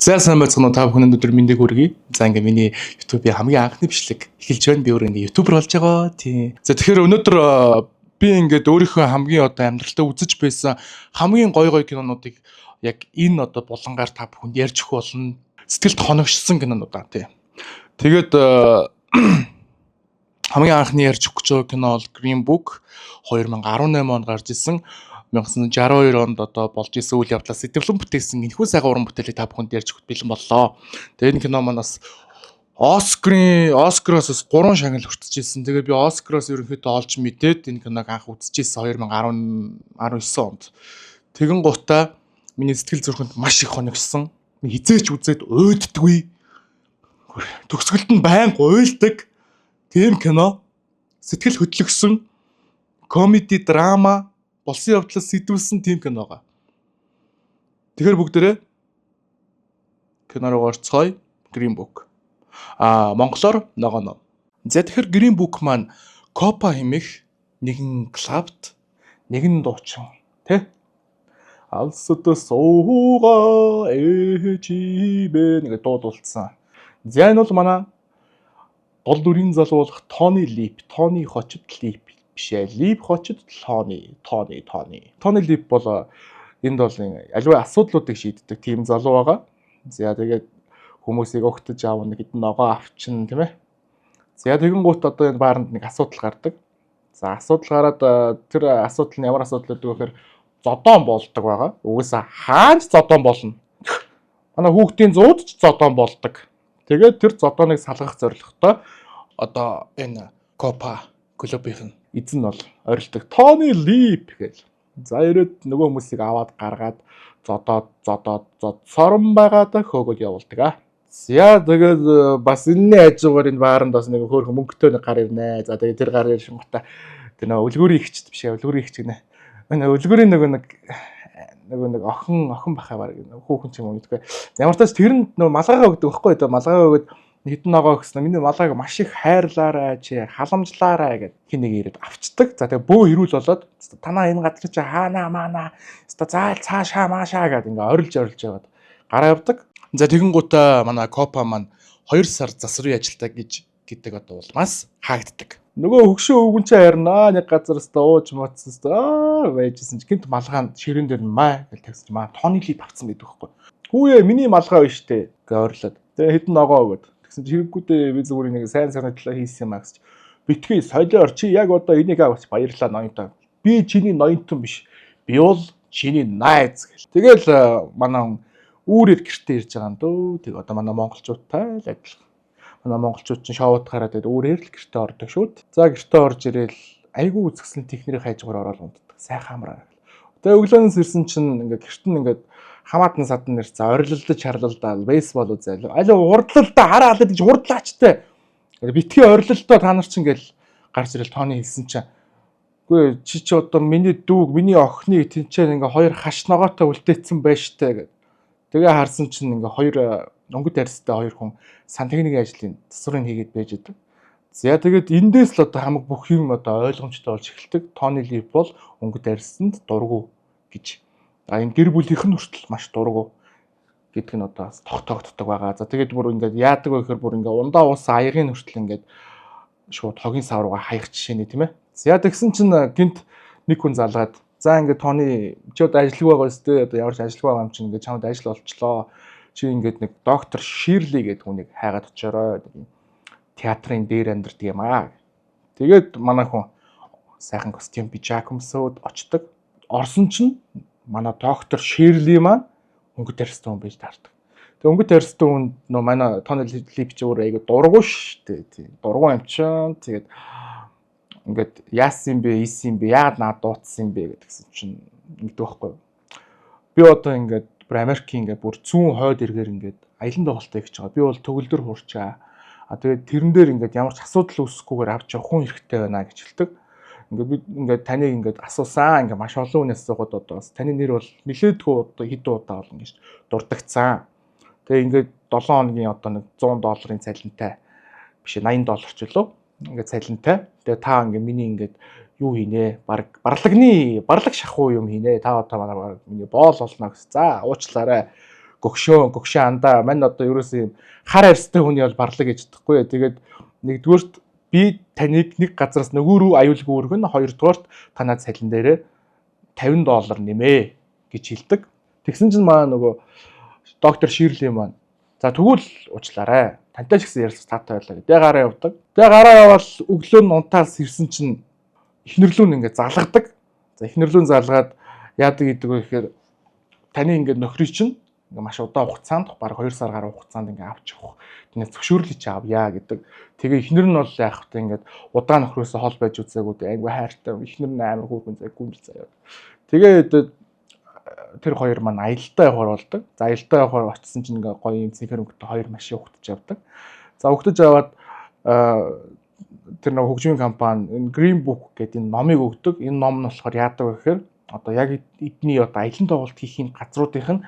За сайн байцгаана уу та бүхэнд өдөр мэндийг хүргэе. За ингээ миний YouTube-ийн хамгийн анхны бичлэг эхэлж байна. Би өөрөө ингээ YouTuber болж байгаа. Тийм. За тэгэхээр өнөөдөр би ингээд өөрийнхөө хамгийн одоо амьдралтаа үзэж байсан хамгийн гой кинонуудыг яг энэ одоо булангаар та бүхэнд ярьж өгөх болно. Сэтгэлд хоногшсон кинонуудаа тийм. Тэгээд хамгийн анхны ярьж өгөх гэж байгаа кино бол Green Book 2018 онд гарч ирсэн. 1962 онд одоо болж исэн үйл явдлаас сэтгэлэн бүтээсэн энэхүү сайхан уран бүтээлийг та бүхэнд ярьж өгөх бэлэн боллоо. Тэгээд энэ кино маань бас Оскароос 3 шагнал хүртэж ирсэн. Тэгээд би Оскароос ерөнхийдөө олж мэдээд энэ киног анх үзчихсэн 2019 онд. Тэгэн гутаа миний сэтгэл зүрхэнд маш их хоногсон. Хизээч үзээд уйддаггүй. Төгсгөлд нь байнга уйлдаг. Тийм кино. Сэтгэл хөдлөгсөн комеди драма болсон явдлаас сэтгүүлсэн тийм киногоо. Тэгэхээр бүгдээрээ кинороо орцгоё. Green Book. Монголоор ногоно. За тэгэхээр Green Book маань Копа хэмээх нэгэн клубт нэгэн дуучин тий алсад сууга ээжибэ нэг дуулсан. За энэ бол манай гол дүрийн залуу болох Тони Лип, Тони Хочид Лип бишээ. Лип Хочид Тони Лип бол энд бол аливаа асуудлуудыг шийддэг тийм залуу байгаа. За тэгээд хүмүүсийг өгтөж аав нэг хэдэн ногоо авчин тийм ээ. За тэгэн гут одоо энэ бааранд нэг асуудал гардаг. За асуудал гараад тэр асуудал нь ямар асуудал гэдэг вэ гэхээр зодон болдог байгаа. Угсаа хаач зодон болно. Манай хүүхдийн зууд ч зодон болдог. Тэгээд тэр зодоныг салгах зорилготой одоо энэ Копа клубын эзэн бол орилдог Тони Лип гэж. За ирээд нөгөө хүмүүсийг аваад гаргаад зодоод сорон байгаад хөөгөл явуулдаг. За тэгээд бас энэний хажуугаар энэ бааранд бас нэг хөөрхөн мөнгөтэй нэг гар ирнэ. За тэгээд тэр гар иршин гутаа тэр нөгөө үлгүүрийн ихчд бишээ. Үлгүүрийн ихч гэнэ. Энэ үлгүүрийн нэг охин бахаа баг хүүхэн ч юм уу гэдэггүй. Ямар ч тач тэр нь нөгөө малгайгаа өгдөг байхгүй юу? Малгайгаа өгöd хэдэн ногоо өгсөн. Миний малгайг маш их хайрлаарай чи халамжлаарай гэд хинэг ирээд авчдаг. За тэгээ бөө ирүүл болоод танаа энэ газар чи хаана маана өста заал цаашаа маашаа гэд ингээ орилж яваад гараа явдаг. За тэгэн гутаа манай Копа маань 2 сар засварын ажилтаа гэдэг одоо улмаас хаагддаг. Нөгөө хөгшөө өвгөн чи харнаа нэг газар өста ууж моцсон байжсэн чи гинт малгаанд ширээн дээр маа гэж тавьсан чи маа Тони Лип авцсан гэдэг байхгүй. Хүүе миний малгай биш дээ гэ ойрлоод. Тэгээ хэдэн ногоо өгöd. Тэгсэн чи хэрэггүйдээ би зүгээр нэг сайн санагдлаа хийсэн юм аа гэж. Битгий солиор чи яг одоо энийг авч баярлаа ноёнтой. Би чиний ноёнтон биш. Би бол чиний найз гэл. Тэгэл манай үүрээр гэртээ ирж байгаа юм дөө. Тэг одоо манай монголчуудтай л адилхан. Манай монголчууд чинь шоуд гараад тэгээд өөрөөр л гэртээ ордог шүүд. За гэртээ орж ирээл айгүй үзэсгэлэн техникийн хажуугаар ороод унтдаг. Сайхан амраа. Тэгээ өглөөнөөс ирсэн чинь ингээд гэрт нь ингээд хамаатан садан нэрцээ орилолдож харлалдаал бейсбол үзээл. Аль урдлалдаа хараа алаад гэж урдлаачтай. Битгий орилолдоо та нар чинь ингээл гарч ирэл Тони хэлсэн чинь үгүй чи одоо миний дүүг миний охиныг тэнцээр ингээ хоёр хаш ногоотой үлдээсэн байж штэ гэд. Тэгээ харсан чинь ингээ хоёр өнгөт арьстай хоёр хүн сан техникийн ажлын засварыг хийгээд байж идэг. За тэгээд эндээс л одоо хамаг бүх юм одоо ойлгомжтой болж эхэлдэг. Тони Лип бол өнгөт арьсанд дургу гэж. Энэ гэр бүлийнх нь хүртэл маш дургу гэдэг нь одоо тогтоогддог байгаа. За тэгээд бүр ингээд яадаг вэ гэхээр бүр ингээд ундаа ус аягын хүртэл ингээд шууд хогийн сав руугаа хаях жишээний тийм ээ. За тэгсэн чинь гинт нэг хүн залгаад за ингээд Тони чи одоо ажиллаг байгаа өстэй одоо ямар ч ажиллаг байгаа юм чинь ингээд чамд ажил олчлоо. Чи ингээд нэг доктор Ширли гэдэг хүнийг хайгаад очороо театрын дээр амьдардаг юм аа. Тэгээд манай хүн сайхан костюм пижак өмсөд очдог. Орсон чинь манай доктор Ширли маань өнгөт арьстай хүн байж таардаг. Тэгээ өнгөт арьстай хүн нөө манай Тони Лип ч өөр айгу дургу штэ. Тийм. Дургу юм чинь. Тэгээд ингээд яасан бэ, ийсэн бэ, яагаад наад дуудсан бэ гэдгсэн чинь ингэдэг байхгүй. Би одоо ингээд Америкийн ингээд бүр зүүн хойд эргээр ингээд аялан тоглолттой гэж байгаа. Би бол төгөлдөр хуурчаа. Тэгээд тэрэн дээр ингээд ямар ч асуудал үүсэхгүйгээр авч явах хүн хэрэгтэй байна гэж хэлдэг. Ингээд би ингээд таныг ингээд асуусан. Ингээд маш олон хүнээс асуугаад одоо таны нэр бол нилээдгүй одоо хэдэн удаа болно гэж дурдгцсан. Тэгээ ингээд 7 хоногийн одоо нэг $100 цалинтай биш $80 ч үлээ. Ингээд цалинтай. Тэгээ та ингээд миний ингээд юу хийнэ? Барлаг шахуу юм хийнэ. Та одоо манай миний боол олно гэсэн. За уучлаарай. гөгшөө андаа мань одоо ерөөсөө юм хар арьстай хүний бол барлаг гэж чадахгүй. Тэгээд нэгдүгээрт би таныг нэг газараас нөгөө рүү аюулгүй өргөн, хоёрдугаарт танаа цалин дээрээ $50 нэмээ гэж хэлдэг. Тэгсэн чинь маа нөгөө доктор Ширли маань за тэгвэл уучлаарай. Тантай ч гэсэн ярьж таатай байлаа гэдэг. Гараа явдаг. Тэгээ гараа явал өглөө нь унтаас ирсэн чинь эхнэрлүү нь ингээд залгадаг. За эхнэрлүү залгаад яадаг гэдэг вэ гэхээр таны ингээд нөхрий чинь ингээд маш удаан хугацаанд баг 2 сар гаруй хугацаанд ингээд авч явах. Тэний зөвшөөрлөж чи авъя гэдэг. Тэгээ эхнэр нь бол яах вэ ингээд удаан нөхрөөсөө хол байж үзээгүй айгүй хайртай. Эхнэр нь амар хүүхэн зайгүй заяа. Тэгээд тэр хоёр маань аялалтаа явахаар болдог. За аялалтаа явахаар очсон чинь ингээ гоё юм цэнхэр өнгөтэй хоёр машин өгтөж явдаг. За өгтөж аваад тэр нэг хөгжмийн компани энэ Green Book гэдэг энэ номыг өгдөг. Энэ ном нь болохоор яадаг вэ гэхээр одоо яг эдний одоо аялын тоглолт хийхин газруудынх нь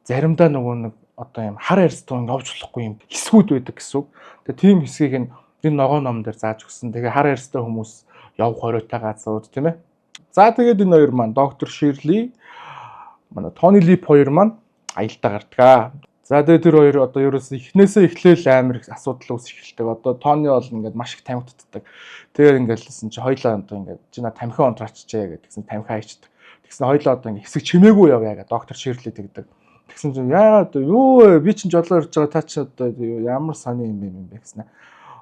заримдаа нөгөө нэг одоо юм хар арьстай явж болохгүй юм хэсгүүд байдаг гэсэн үг. Тэгээ тийм хэсгийг энэ ногоо ном дээр зааж өгсөн. Тэгээ хар арьстай хүмүүс явах хориотой газрууд тийм ээ. За тэгээд энэ хоёр маань доктор Ширли манай Тони Лип хоёр маань аялдаа гардаг. За тэгээд тэр хоёр одоо ерөөсөө эхнээсээ эхлээл амар их асуудал үүсэх эхэлдэг. Одоо Тони бол ингээд маш их тамхитдаг. Тэгээд ингээд лсэн чи хоёлаа одоо ингээд чи на тамхиан унтраачихжээ гэдгсэн тамхиа хийчихдэг. Тэгсэн хоёлаа одоо ингээд хэсэг чимээгүй явъя гэдэг доктор Ширли тэгдэг. Тэгсэн чинь яагаад юу би чинь жолоо ирж байгаа та чи одоо ямар сони юм бэ гэснэ.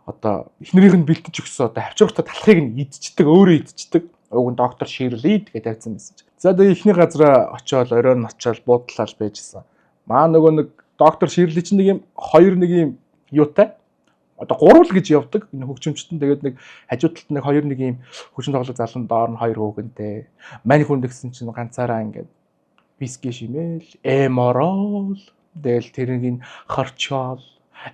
Одоо эхнэрийнх нь бэлтэж өгсөн одоо авчирхтаа талхыг нь идчихдэг өөрөө идчихдэг. Уг нь доктор Ширли гэдэг тавьсан байсан чи. За тэгээ ихний газараа очиод оройн очиод буудлал байжсэн. Маа нөгөө нэг доктор Ширли чинь нэг юм хоёр нэг юм юутай одоо гурвал гэж явдаг энэ хөгжимчтэн тэгээд нэг хажуу талд нэг хоёр нэг юм хөгжим тоглох залан доор нь хоёр хөөгөнтэй. Мань хүн гэсэн чинь ганцаараа ингээд виски шимээл эморол тэгэл тэрнийг харчаал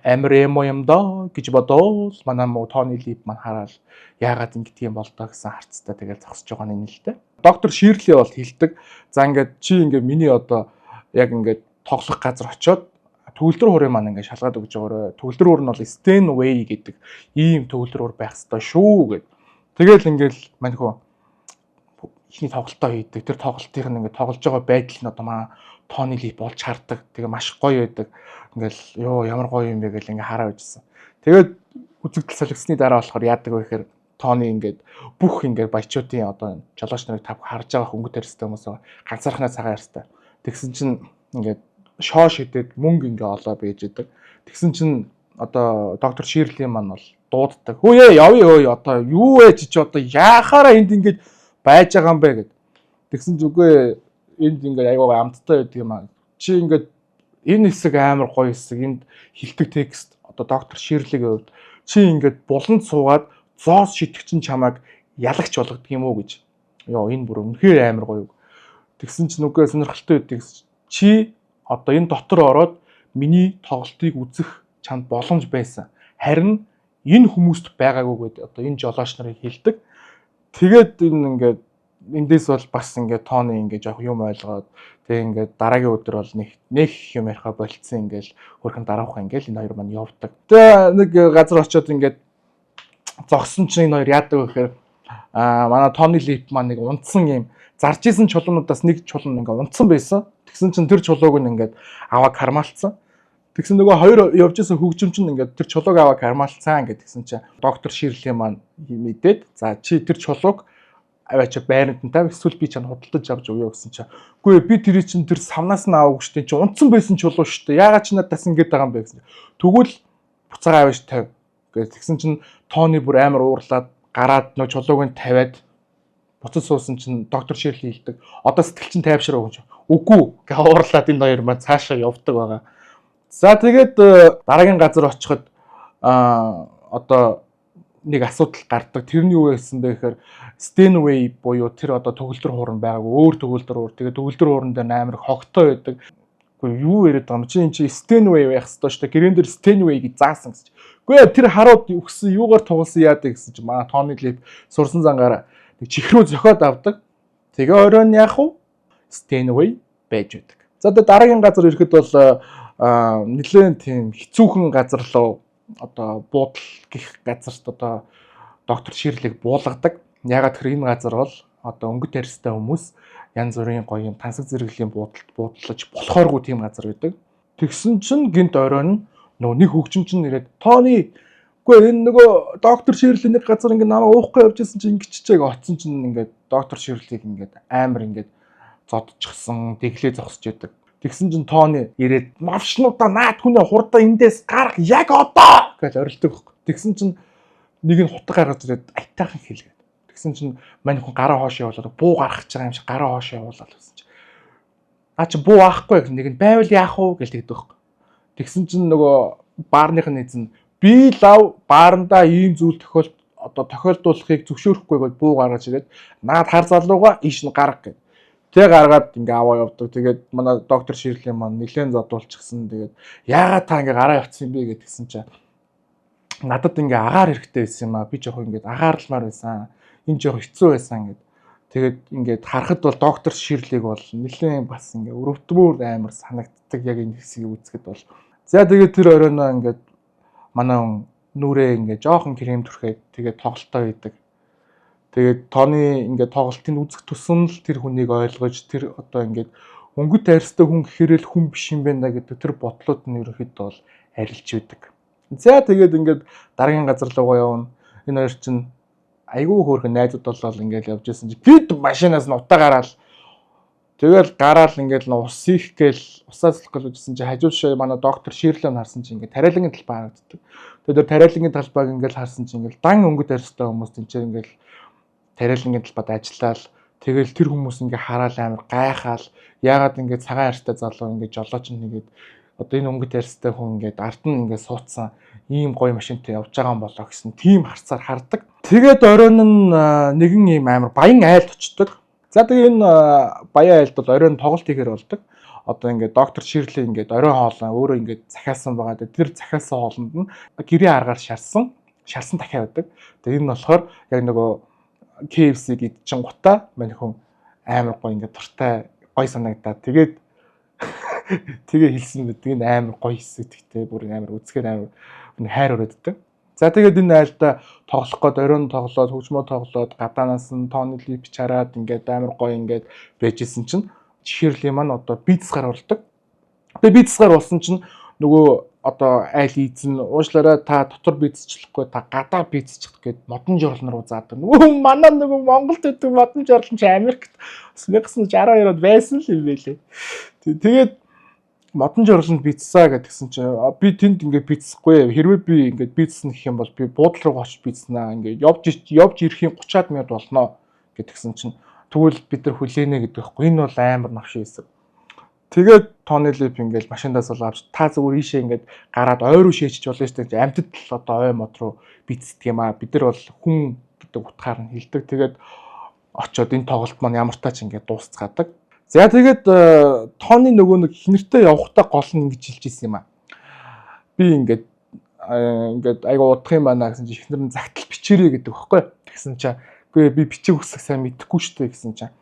амар эмо юм да гэж бодоол манай Тони Лип маань хараад яагаад ингэдэг юм бол доо гэсэн харцтай тэгэл зогсож байгаа нь нэлтэй. Доктор Ширли бол хэлдэг. За ингээд чи ингээд миний одоо яг ингээд тоглох газар очиод төгөлдөр хуурын маань ингээд шалгаад өгж байгаарай. Төгөлдөр хуур нь бол Steinway гэдэг ийм төгөлдөр хуур байх ёстой шүү гэд. Тэгэл ингээд мань хөө ихний тоглолтоо хийдэг. Тэр тоглолтын ингээд тоглож байгаа байдал нь одоо маа Тони Лип болж хардаг. Тэгээ маш гоё байдаг. Ингээл ёо ямар гоё юм бэ гэл ингээ хараа байжсан. Тэгээд үзэгдэл солигдсны дараа болохоор яадаг вэ гэхээр Тони ингээд бүх ингээд баячуудын одоо жолооч нарыг тав харж байгаа хөнгөт арьстай хүмүүс ганцаархнаа цагаан арьстай. Тэгсэн чинь ингээд шоо шидэд мөнгө ингээ олоо байж идэг. Тэгсэн чинь одоо доктор Ширли маань бол дууддаг. Хөөе явъя өөе одоо юу вэ чи одоо яахаараа энд ингээд байж байгаа юм бэ гэд. Тэгсэн ч үгүй энд ингээд аягаа амттай байдаг юм аа. Чи ингээд энэ хэсэг амар гоё хэсэг энд хилдэг текст одоо доктор Ширлигийн хувьд чи ингээд буланд суугаад зоос шитгэж чамайг ялагч болгодог юм уу гэж. Йоо энэ бүр үнэхээр амар гоё. Тэгсэн чинь үгүй сонирхолтой байдаг. Чи одоо энэ дотор ороод миний тоглолтыг үзэх чамд боломж байсан. Харин энэ хүмүүст байгаагүй гэдэг одоо энэ жолооч нарыг хэлдэг. Тэгээд энэ ингээд эндээс бол бас ингээд Тони ингээд жоох юм ойлгоод тэг ингээд дараагийн өдөр бол нэг юм яриха болцсон ингээд хөрхэн дараах ингээд энэ хоёр маань явдаг. Тэгээ нэг газар очиод ингээд зогсон чинь энэ хоёр яадаг вэ гэхээр манай Тони Лип маань нэг унтсан юм зарж исэн чулуунуудаас нэг чулуун ингээд унтсан байсан. Тэгсэн чинь тэр чулууг нь ингээд аваад кармаалцсан. Тэгсэн нөгөө хоёр явж исэн хөгжимч нь ингээд тэр чулууг аваад кармаалцсан ингээд тэгсэн чинь доктор Ширли маань мэдээд за чи тэр чулууг аваач байранд нь тав эсвэл би чанд худалдаж авч өгөө гэсэн чинь үгүй би тэр чинь тэр савнаас нь аваагүй шүү дээ чи унтсан байсан чулуу шүү дээ яагаад чи надаас ингэж байгаа юм бэ гэсэн. Тэгвэл буцаага аваач тав гэж тэгсэн чинь Тони бүр амар уурлаад гараад нөө чулууг нь тавиад буцаж суусан чинь доктор Ширли хэлдэг одоо сэтгэл чинь тайвшраа гэж үгүй гэ уурлаад энэ хоёр маань цаашаа явдаг байгаа. За тэгээд дараагийн газар очиход одоо нэг асуудал гардаг. Тэрний юу байсан бэ гэхээр Steinway буюу тэр одоо төгөлдөр хуурн байгаагүй өөр төгөлдөр хуур. Тэгээд төгөлдөр хуурн дээр амар хогтой байдаг. Үгүй юу яриад байгаа юм чи Steinway байх ёстой шүү дээ. Гэрэн дээр Steinway гэж заасан гэсэн. Үгүй тэр харууд өгсөн юугаар тоглосон яадаг гэсэн чи манай Тони Лип сурсан зангаар нэг чихрүү зөхиод авдаг. Тэгээ оройн яах вэ? Steinway байж байдаг. За одоо дараагийн газар ирэхэд бол нэлээд тийм хэцүүхэн газар руу одоо буудал гэх газарт одоо доктор Ширлиг буулгадаг. Ягаад тэр энэ газар бол одоо өнгөт арьстай хүмүүс янз бүрийн гоё юм тансаг зэрэглэлийн буудлаж болохооргүй тийм газар байдаг. Тэгсэн чинь гинт оройн нөгөө нэг хөгжим чинь ирээд тооны үгүй энэ нөгөө доктор Ширлийн нэг газар ингэ намайг уухгүй явж исэн чинь ингэччээг оцсон чинь ингээд доктор Ширлийг ингээд амар ингээд зодчихсан, дэглээ зогсож яадаг. Тэгсэн чинь тооны ирээд мавшнуудаа наад хүнээ хурдаа эндээс гарах яг одоо гэж орилдог байхгүй. Тэгсэн чинь нэг нь хутга гаргаж ирээд айтайхан хэлгээд. Тэгсэн чинь мань хүн гараа хоошоо явуулаад буу гаргах гэж байгаа юм шиг гараа хоошоо явуулаад гэсэн чинь чи буу аахгүй гэх нэг нь байвал яах вэ гэж тэгдэг байхгүй. Тэгсэн чинь нөгөө баарных нь эзэн би лав баарандаа ийм зүйл тохиолдуулахыг зөвшөөрөхгүй гэж буу гаргаж ирээд наад хар залууга иш нь гарга гэв. Тэг гаргаад ингээ аваа явдаг. Тэгээд манай доктор Ширлийн маань нэлээд зодуулчихсан. Тэгээд яагаад та ингээ гараа явцсан юм бэ гэдгсэн чинь надад ингээ агаар хэрэгтэй байсан юм аа. Би жоох ингээ агаарламаар байсан. Энэ жоох хэцүү байсан гэд. Тэгээд ингээд харахад бол доктор Ширлийг бол нэлээд бас ингээ өрөвдмөр амар санагддаг яг энэ хэсгийг үзэхэд бол. За тэгээд тэр оройноо ингээд манай нүрээ ингээ жоохон крем түрхээд тэгээд тоглолтоо хийдэг. Тэгээд тооны ингээ тоглолтын үзэх тусам л тэр хүнийг ойлгож тэр одоо ингээд өнгөт арьстай хүн гэхэрэл хүн биш юм байна гэдэг тэр бодлоод нь ерөөхдөө бол арилж байдаг. За тэгээд ингээд дараагийн газар руу явна. Энэ хоёр чинь айгүй хөөрхөн найзууд болол ингээд явж исэн чинь бид машинаас нь утаа гараал. Тэгэл гараал ингээд ус их гээл усаа цэлэх гэж үзсэн чинь хажуу шээ манай доктор Ширлэн харсан чинь ингээд тариалангийн талбай харагддаг. Тэгээд тариалангийн талбайг ингээд харсан чинь ингээд дан өнгөт арьстай хүмүүс тэнцээ ингээд тариалангийн талбайд ажиллаад тэгэл тэр хүмүүс ингээ хараал амар гайхаал яагаад ингээ цагаан арьстай залуу ингээ жолооч нэгээд одоо энэ өнгөт арьстай хүн ингээ ард нь ингээ суудсан ийм гоё машинтай явж байгаа юм болоо гэсэн тийм харцаар хардаг. Тэгээд оройн нь нэгэн ийм амар баян айлд очдог. За тэгээ энэ баян айлд бол оройн тоглолт хийхээр болдог. Одоо ингээ доктор Ширли ингээ оройн хоолоо өөрөө ингээ захиалсан байгаа. Тэр захиалсан хоолнд нь гэрээ аргаар шарсан дахиа байдаг. Тэгээ энэ болохоор яг нөгөө KFC гэж чингутаа мань хүн амар гоё ингээд дуртай гоё санагдаад тэгээд тэгээ хэлсэн мэт энэ амар гоё хэсэг тэгтэй бүр амар үзэхээр амар хайр өрөөддөг. За тэгээд энэ айлдаа тоглох гээд оройн тоглоод хөгжмөө тоглоод гадаанаас нь тооны лип чараад ингээд амар гоё ингээд байжсэн чинь Ширли маань одоо бизнесгаар болдог. Тэгээд бизнесгаар болсон чинь нөгөө одоо айл эзэн уушлаараа та дотор бизнесчлэхгүй та гадаа бизнесчих гээд модон жорлон руу заадаг. Нөгөө манай нөгөө Монголд байдаг модон жорлон чи Америкт 1962 онд байсан л юм байлээ. Тэгээд модон жорлонд бизнесаа гэдгсэн чи би тэнд ингээд бизнесгүй хэрвээ би ингээд бизнес нэх юм бол би буудлын руу очиж бизнеснаа ингээд явж ирэхийн 30-аад минут болно гэдгсэн чинь тэгвэл бид нар хүлээнэ гэдэг байхгүй. Энэ бол амар навшин хэсэг. Тэгээд тооны лип ингээл машиндаас бол авч та зүгээр ийшээ ингээд гараад ойруу шээчж болно шүү дээ. Амьтад л одоо ой мод руу бицдэг юм аа. Бид нар бол хүн гэдэг утгаар нь хэлдэг. Тэгээд очоод энэ тоглолт маань ямар тач ингээд дуусцгаадаг. За тэгээд тооны нөгөө нэг хинэртэй явахдаа гол нь ингэж хэлж ирсэн юм аа. Би ингээд айгу удах юм байна гэсэн чинь ихнэр нь загтал бичээрэй гэдэг байхгүй. Тэгсэн чинь үгүй би бичих үсэх сайн мэдэхгүй шүү дээ гэсэн чинь.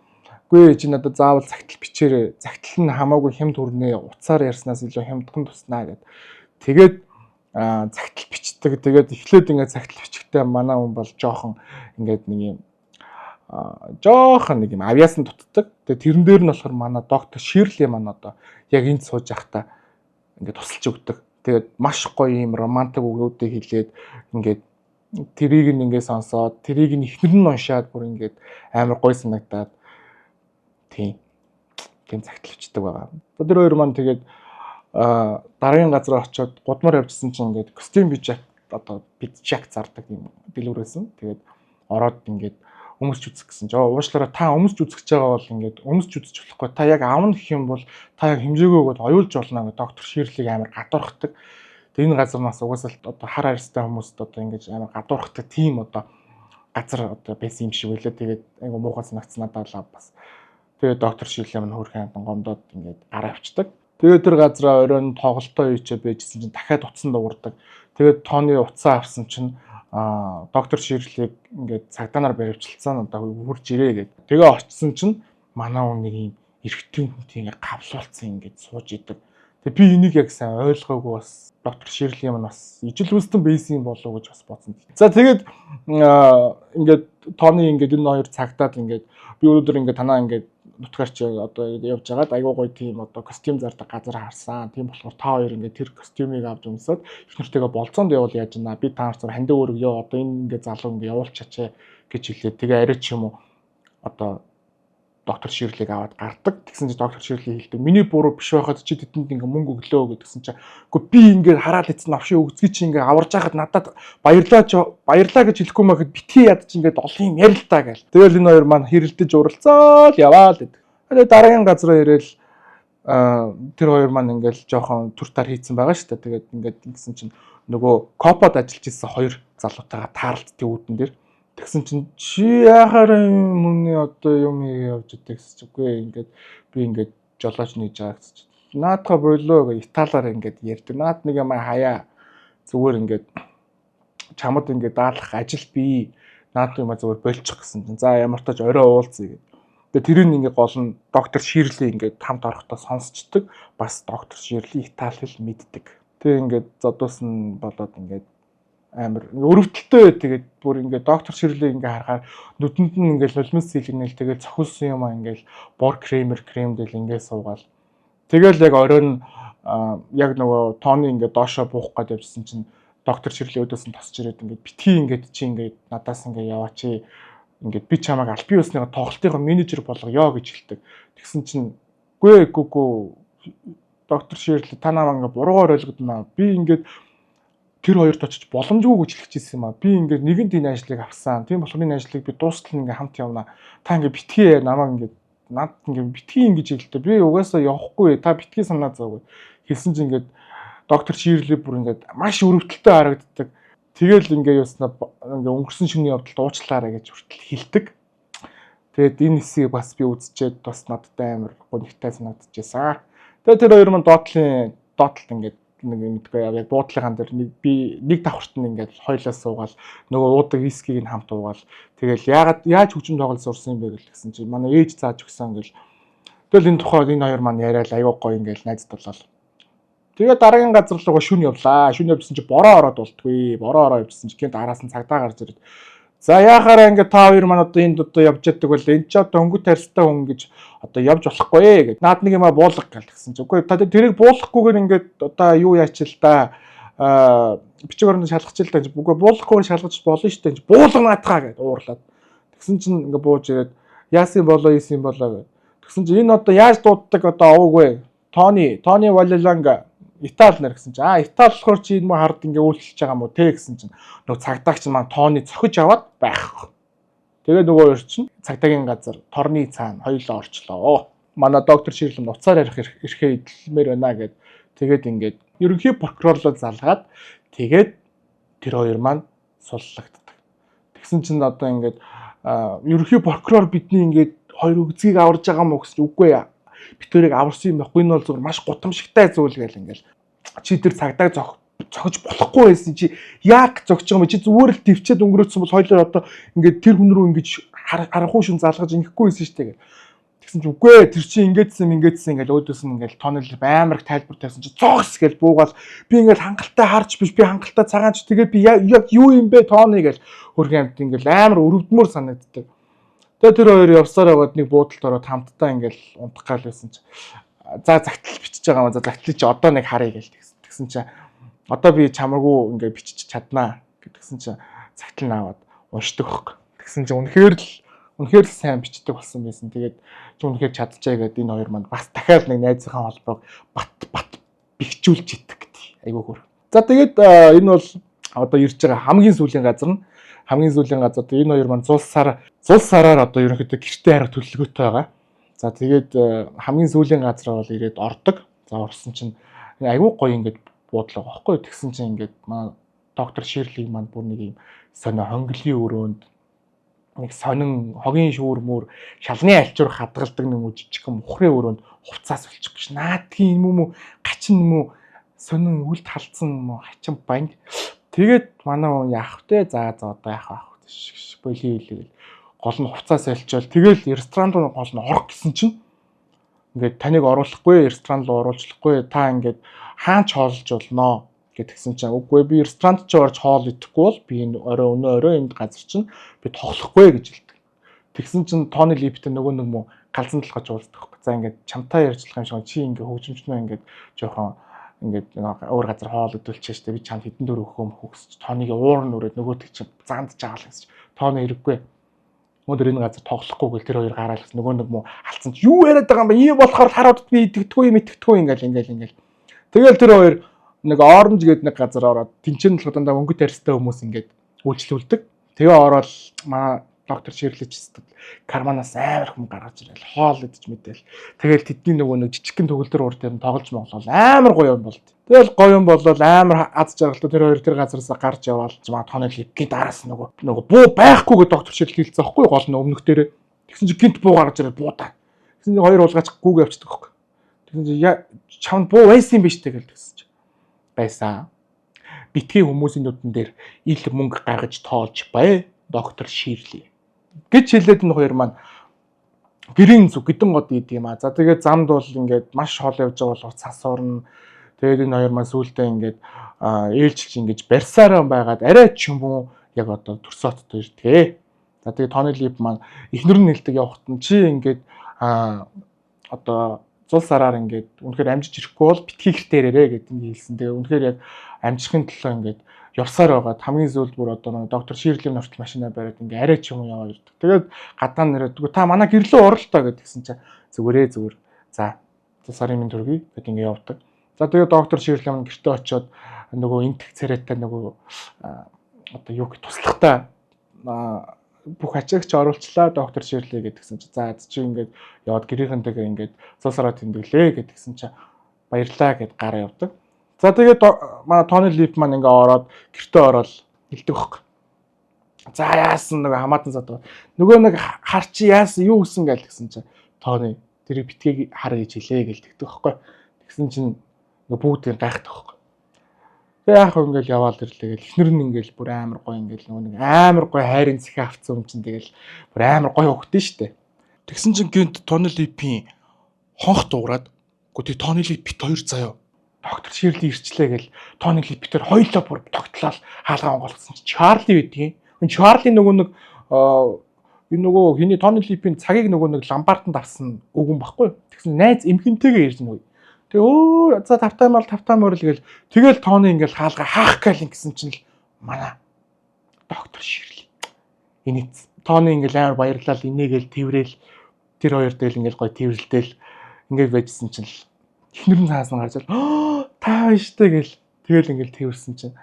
Үгүй чи надад заавал загтал бичээрэй. Загтал нь хамаагүй хямд хүрнэ. Уцаар ярьснаас илүү хямдхан туснаа гэд. Тэгээд загтал бичдэг. Тэгээд эхлээд ингээд загтал бичихтэй манай хүн бол жоохон ингээд нэг юм жоохон нэг юм авьяасан дутдаг. Тэгээд тэрэн дээр нь болохоор манай доктор Ширли маань одоо яг энд сууж явахдаа ингээд тусалж өгдөг. Тэгээд маш гоё юм романтик үгүүдийг хэлээд ингээд тэрийг нь ингээд сонсоод тэрийг нь ихнэр нь уншаад бүр ингээд амар гоё санагдаад тийм загтлавчдаг байгаа. Тэр хоёр маань тэгээд дараагийн газар очиод гудмаар явжсэн чинь ингээд костюм бижак одоо бижак зардаг юм дэлгүүрээсэн. Тэгээд ороод ингээд өмсч үзэх гэсэн чинь уушлаараа та өмсч үзэх гэж байгаа бол ингээд өмсч үзэж болохгүй. Та яг аавн гэх юм бол та яг хэмжээгөө өгөөд оюулж болно гэж доктор Ширлийг амар гадуурхдаг. Тэгээд энэ газарнаас угаасаа одоо хар арьстай хүмүүст одоо ингээд амар гадуурхдаг тийм одоо газар одоо байсан юм шиг байлаа. Тэгээд айгу муухай санагц надад л бас. Тэгээд доктор Ширлээ минь хөрхэн гомдоод ингээд гараа авчдаг. Тэгээд тэр газраа оройн тоглолтоо хийчээ байжсэн чинь дахиад утсан дуурдаг. Тэгээд тооны утсаа авсан чинь доктор Ширлийг ингээд цагдаагаар баривчилсан одоо хурж ирээ гэд. Тэгээ очсон чинь манай нэг юм эрэгтэй хүнтэй ингээд гавлуулсан ингээд сууж идэг. Тэгээ би энийг яг сайн ойлгоогүй бас доктор Ширли маань бас ижил үстэн байсан болов уу гэж бас бодсон. За тэгээд ингээд тооны ингээд энэ хоёр цагтаад ингээд би өнөөдөр ингээд танаа ингээд нутгаар чи одоо явж байгаад айгуу гоё тийм одоо костюм зардаг газар харсан. Тийм болохоор та хоёр ингээд тэр костюмыг авч өмсөд их нэртэйгээ болцоонд явуул яаж байна. Би та нарт хандив өргөё. Одоо энэ ингээд залуу ингээд явуулчаач гэж хэлээд тэгээ арай ч юм уу одоо доктор Ширлийг аваад гардаг. Тэгсэн чинь доктор Ширли хэлдэг. Миний буруу биш байхад чи тэдэнд ингээ мөнгө өглөө гэдгсэн чинь үгүй би ингээ хараад эцэн авшиг өгцгий чи ингээ аварж байхад надад баярлаа гэж хэлэхгүй мэхэд битгий яд чи ингээ олон юм ярил та гэл. Тэгэл энэ хоёр маань хэрэлдэж уралцаал яваал гэдэг. Тэгээ дараагийн газар ирээл тэр хоёр маань ингээл жоохон туртаар хийцэн байгаа шүү дээ. Тэгээд ингээд ингэсэн чинь нөгөө копод ажиллаж исэн хоёр залуутайгаа таарлтын үүдэн дээр тэгсэн чинь чи яхаар мөний одоо юм явж идэг гэсэн чинь үгүй ингээд би ингээд жолооч нээж байгаа гэсэн чинь наадха болоо гэ италиар ингээд ярьдаг. Наад нэг юм хаяа зүгээр ингээд чамд ингээд даалгах ажил бий. Наад юм зүгээр болчих гэсэн чинь за ямар ч тач орой уулзъя гэдэг. Тэгээ тэрийг ингээд гол нь доктор Ширли ингээд хамт орохдоо сонсчдаг. Бас доктор Ширли Итали хэл мэддэг. Тэгээ ингээд зодуусан болоод ингээд амар өрөвдөлтөө тэгээд бүр ингээд доктор Ширлийг ингээ харахаар нүдэнд нь ингээл нулимс сэлгэнэл тэгээд цохилсон юм ингээл бор кремдэл ингээ суугаал. Тэгэл яг оройн яг нөгөө тооны ингээ доошоо буух гээд явжсэн чинь доктор Ширли өдөөс нь тосч ирээд ингээ битгий ингээд чи ингээ надаас ингээ яваач ингээд би чамайг албан ёсны тоглолтын менежер болгоё гэж хэлдэг. Тэгсэн чинь үгүй доктор Ширли та намайг ингээ буруугаар ойлгодно. Би ингээд тэр хоёрт очиж боломжгүй гэж хэлж ирсэн юм аа. Би ингээд нэгэнд энэ ажлыг авсан. Тийм болохоор энэ ажлыг би дуустал ингээд хамт явна. Та ингээд битгий намайг ингээд над ингээд битгий ингэж хэлдэг. Би угаасаа явахгүй. Та битгий санаа зовгүй. Хэлсэн чинь ингээд доктор Ширли бүр ингээд маш өрөвдөлтөй харагддаг. Тэгэл ингээд юуснаа ингээд өнгөрсөн шөнийн явдалд уучлаарай гэж хүртэл хэлдэг. Тэгээд энэ хэсгийг бас би үзчихэд бас надад амар гонигтай санагдчихсан. Тэгээд тэр хоёр маань доотлолт ингээд нэг мэдгүй яг буудлын дээр нэг давхарт нь ингээд хойлоо суугаал нөгөө уудаг вискиг нь хамт уугаал тэгэл яаж хөгжим тоглол сурсан юм бэ гэсэн чинь манай ээж зааж өгсөн гэл тэгэл энэ тухайд энэ хоёр маань яриад аягүй гоё ингээд найз толол тэгээ дараагийн газар руу шүн явлаа явжсэн чинь бороо ороод болтгүй бороо ороо явжсэн чинь араас нь цагдаа гарч ирээд за яхаараа ингээд та хоёр маань одоо энд одоо явж яддаг бол энэ ч одоо өнгөт тарьстай хүн гэж одоо явж болохгүй гэж наад нэг юм буулга гэлсэн чинь үгүй та тэрийг буулгахгүйгээр ингээд одоо юу яач л да бичиг баримт шалгах л да үгүй буулгахгүйгээр шалгаж болно шүү дээ буулга наатгаа гэж уурлаад тэгсэн чинь ингээд бууж ирээд яасан болоо ийсэн болоо гэж тэгсэн чинь энэ одоо яаж дууддаг одоо овгүй Тони Валиланга Итали нэр гэсэн чинь Итали болохоор чи энэ мө хард ингээ үйлчлж байгаа мó те гэсэн чинь нөгөө цагдаагч маань Тони цохиж аваад байхгүй. Тэгээ нөгөө хоёр чинь цагдаагийн газар торны цаана хоёулаа орчлоо. Манай доктор Ширли нуцаар ярих эрхээ идэлмээр байна гэд тэгээд ингээд ерөнхий прокурорлоо залгаад тэгээд тэр хоёр маань суллагддаг. Тэгсэн чинь одоо ингээд ерөнхий прокурор бидний ингээд хоёр өгцгийг аварж байгаа мó гэсэн үгүй яа. Битүүрийг аварсан юм байхгүй энэ бол зүгээр маш гутамшигтай зүйл гээл ингээл чи тэр цагдааг зогж болохгүй байсан чи яг зогч байгаа юм чи зүгээр л төвчээд өнгөрөөсөн бол хоёлоо одоо ингээд тэр хүн рүү ингэж харахгүй шин залгаж ингэхгүй байсан шүү дээ. Тэгсэн чи үгүй тэр чи ингэдсэн ингээл өөдөөс нь ингээл тонол амар их тайлбар тавьсан чи зогс гээл буугаал би ингээл хангалттай харж биш би хангалттай цагаанч тэгээд би яг юу юм бэ тооны гээл хөргөн амт ингээл амар өрөвдмөр санагддаг. Тэгээ тэр хоёр явсаар байгаад нэг буудалд ороод хамтдаа ингээл унтах гал байсан чи за загтал бичиж байгаа юм за загтлыг чи одоо нэг харъя гээл тэгсэн чи одоо би чамаагүй ингээд бичиж чаднаа гэдгсэн чи загтал наваад уншдаг хөөх. Тэгсэн чи үнэхээр л сайн бичдэг болсон байсан. Тэгээд чи үнэхээр чадчихъя гэдэг энэ хоёр маань бас дахиад нэг найзынхаа холбоог бат бэхжүүлж идэг гэдэг. Айгуу хөр. За тэгээд энэ бол одоо ирж байгаа хамгийн сүүлийн газар нь энэ хоёр маань зул сараар одоо ерөнхийдөө гэртээ харах төлөвлөгөөтэй байгаа. За тэгээд хамгийн сүүлийн газар бол ирээд ордог. За орсон чинь айгүй гоё ингээд буудлаа байхгүй. Тэгсэн чинь ингээд манай доктор Ширли маань бүр нэг юм сонио хонглын өрөөнд нэг сонин хогийн шүүрмөр шалны альчуур хадгалдаг нэг жижигхэн мухрын өрөөнд хувцас болчих гэж наадгийн юм уу гачин юм уу сонин үлд халдсан юм уу хачин банг. Тэгээд манай хүн яах вэ? За одоо яах вэ? Боли хэлээл гол нь хувцас альчвал тэгэл ресторан руу гол нь орох гэсэн чинь ингээд таныг оруулахгүй ресторан руу оруулчихгүй та ингээд хаач хоолж болно гэдгсэн чинь үгүй би ресторанд ч орж хоол идэхгүй бол би энэ өнөө орой энд газар чинь би тоглохгүй гэж хэлдэг. Тэгсэн чинь Тони Липт нөгөө нэг мө галзан толгойч уулздаг. За ингээд чамтай ярьцлах юм шиг чи ингээд хөгжимчнөө ингээд жоохон ингээд өөр газар хоол өдөлчээ штэ би чамд хэдэн дөр өгөхөө хөгсч тооныг уур нүрээд нөгөөдөг чи зандж байгаа л гэсэн чи тооны хэрэггүй. Өнөөдөр энэ газар тоглохгүй гэл тэр хоёр гараал гэсэн нөгөө нэг муу алдсан чи юу яриад байгаа юм бэ? Ийм болохоор харуудад би идэгдэхгүй мэдэгдэхгүй ингээл. Тэгэл тэр хоёр нэг оранж гээд нэг газар ороод тэнцэн толгой дандаа өнгөт ярьстай хүмүүс ингээд үйлчлүүлдэг. Тэгээ ороод маа доктор Ширлич хэвчээ карманаас амар хүм гаргаж ирэл хоол идэж мэдээл. Тэгэл тэдний нөгөө нэг жижигхэн төгөлдөр уур дээр нь тоглож моглол амар гоё юм болд. Тэгэл гоё юм болол амар аз жаргалтай тэр хоёр тэр газараас гарч яваал. Маа тооны липгийн дараас нөгөө буу байхгүй гэж доктор Ширлич хэлсэн байхгүй гол нь өмнөх дээрээ. Тэгсэн чи гинт буу гаргаж ирэл буудаа. Тэгсэн чи хоёр уулгаач гүүг явчихдаг байхгүй. Тэгсэн чи чамд буу байсан юм биш тэгэл тэгсэн чи байсан. Битгий хүмүүсийн нүдэн дээр ил мөнгө гаргаж тоолж бай доктор Ширли гэж хэлээд энэ хоёр маань гэрийн зүг гидэн год ийд юм а. За тэгээд замд бол ингээд маш хол явж байгаа болохоор цас урна. Тэгээд энэ хоёр маань сүултээ ингээд ээлжилж ингэж барьсаараа байгаад арай ч юм уу яг одоо төрсөоттой ирдэг. За тэгээд Тони Лип маань эхнэр нь нэлдэг явахт нь чи ингээд одоо зул сараар ингээд үнэхээр амжиж ирэхгүй бол битгий гэртээрээ гэдэг нь хэлсэн. Тэгээ үнэхээр яг амжихын төлөө ингээд явсаар байгаад хамгийн сүүлд бүр одоо нэг доктор Ширлийн нортол машинаа бариад ингээ арай ч юм уу яваад ирдэг. Тэгээд гадаа нэрээд та манай гэрлөө оролтоо гэдгсэн чинь зүгээр. За сарын минь төргий гэдэг ингээ явдаг. За тэгээд доктор Ширли маань гэртээ очиод нөгөө энтэг царайтай нөгөө одоо юу гэх туслахтай бүх ачаагч оруулчлаа доктор Ширли гэдгсэн чинь за чи ингээд яваад гэрийнхэнтэйгээ ингээд цуусараа тэмдэглээ гэдгсэн чинь баярлаа гэд гараа явдаг. За тэгээд манай Тони Лип маань ингээ ороод гэртээ ороод хэлдэг байхгүй. За яасан нөгөө хамаатан задгаа. Нөгөө нэг хар чи яасан юу гэсэн гээл гэсэн чинь Тони тэрийг битгийг хар гэж хэлээ гээл тэгдэг байхгүй. Тэгсэн чинь нөгөө бүгд гайхдаг байхгүй. Тэгээ яах вэ ингээл яваал ирлээ гээл эхнэр нь ингээл бүр амар гоё ингээл нөгөө нэг амар гоё хайрын цэхээ авцсан юм чинь тэгэл бүр амар гоё хөвгдөн штэ. Тэгсэн чинь гинт Тони Липийн хонх дуураад үгүй Тони Лип бит хоёр заяа доктор Ширли ирчлээ гэл Тони Лип битэр хоёлоо бүр тогтлол хаалгаа онгоолгосон чи Чарли байдгийн. Энэ Чарли нөгөө нэг энэ нөгөө хиний Тони Липийн цагийг нөгөө нэг ламбартанд авсан өгөн баггүй. Тэгсэн найз эмхэнтэйгээ ирж нөгөө. Тэгээ өө за тавтай морил гэл тэгэл Тони ингээл хаалгаа хаах гээл гэсэн чинь л манай доктор Ширли. Энэ Тони ингээл амар баярлал инээгээл тэрвэрэл тэр хоёр дээл ингээл гоё тэрвэрлдэл ингээд байжсэн чинь л эхнэр нь хаасан гарч ил таа штэ гэл тэгэл ингээл тэрвэрсэн чинь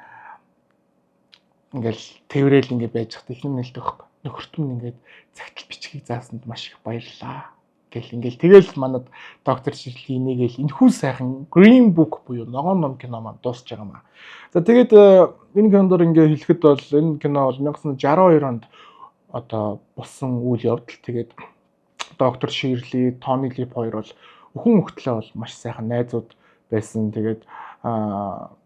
ингээл тэрвэрэл ингээд байж хат эхнэр нь хэлдэг байхгүй. Нөхөрт минь ингээд цагтл бичгийг заасанд маш их баярлаа гэл ингээл тэгэл манад доктор Ширли нэгээл энэхүү сайхан Green Book буюу ногоон ном кино маань дуусч байгаа маа. За тэгээд энэ кинодор ингээд хэлэхэд бол энэ кино бол 1962 онд одоо болсон үйл явдал. Тэгээд доктор Ширли, Тони Лип хоёр бол өхөн хөлтлөө бол маш сайхан найзууд байсан. Тэгээд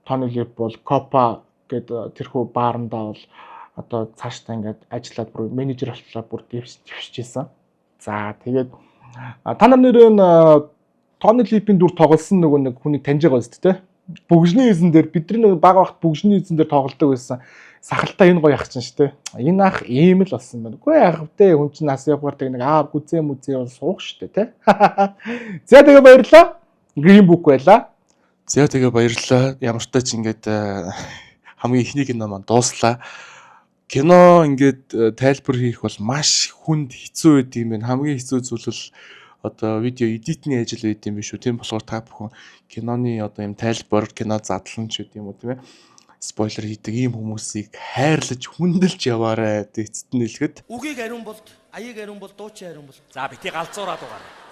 Тони Лип бол Копа гэдэг тэрхүү баарандаа бол одоо цаашдаа ингээд ажиллаад бүр менежер болчлаа бүр дэвшижсэн. За тэгээд та нар нэрэн Тони Липийн дүр тоглосон нөгөө нэг хүнийг таньж байгаа үст те. Бүгжний эзэн дээр бидний нэг баг багт бүгжний эзэн дээр тоглодог байсан. Сахалтай энэ гоё ах чинь шүү те. Энэ ах ийм л болсон байна. Үгүй ах те хүн чинь нас явгаар тэг нэг гүзээ мүзээ бол суух шүү те. За тэгээ баярлаа. Green Book байла. За тэгээ баярлаа. Ямар ч тач ингээд хамгийн ихний кино маань дууслаа. Кино ингээд тайлбар хийх бол маш хүнд хэцүү байд юм байна. Хамгийн хэцүү зүйл бол одоо видео эдитний ажил байд юм биш үү. Тийм болохоор та бүхэн киноны одоо юм тайлбар, кино задлан ч үт юм уу тийм ээ. Спойлер хийдэг ийм хүмүүсийг хайрлаж хүндэлж яваарай. Эцэст нь хэлэхэд үгийг ариун бол аяыг ариун бол дуучин ариун бол за бити галзуураад угаарай.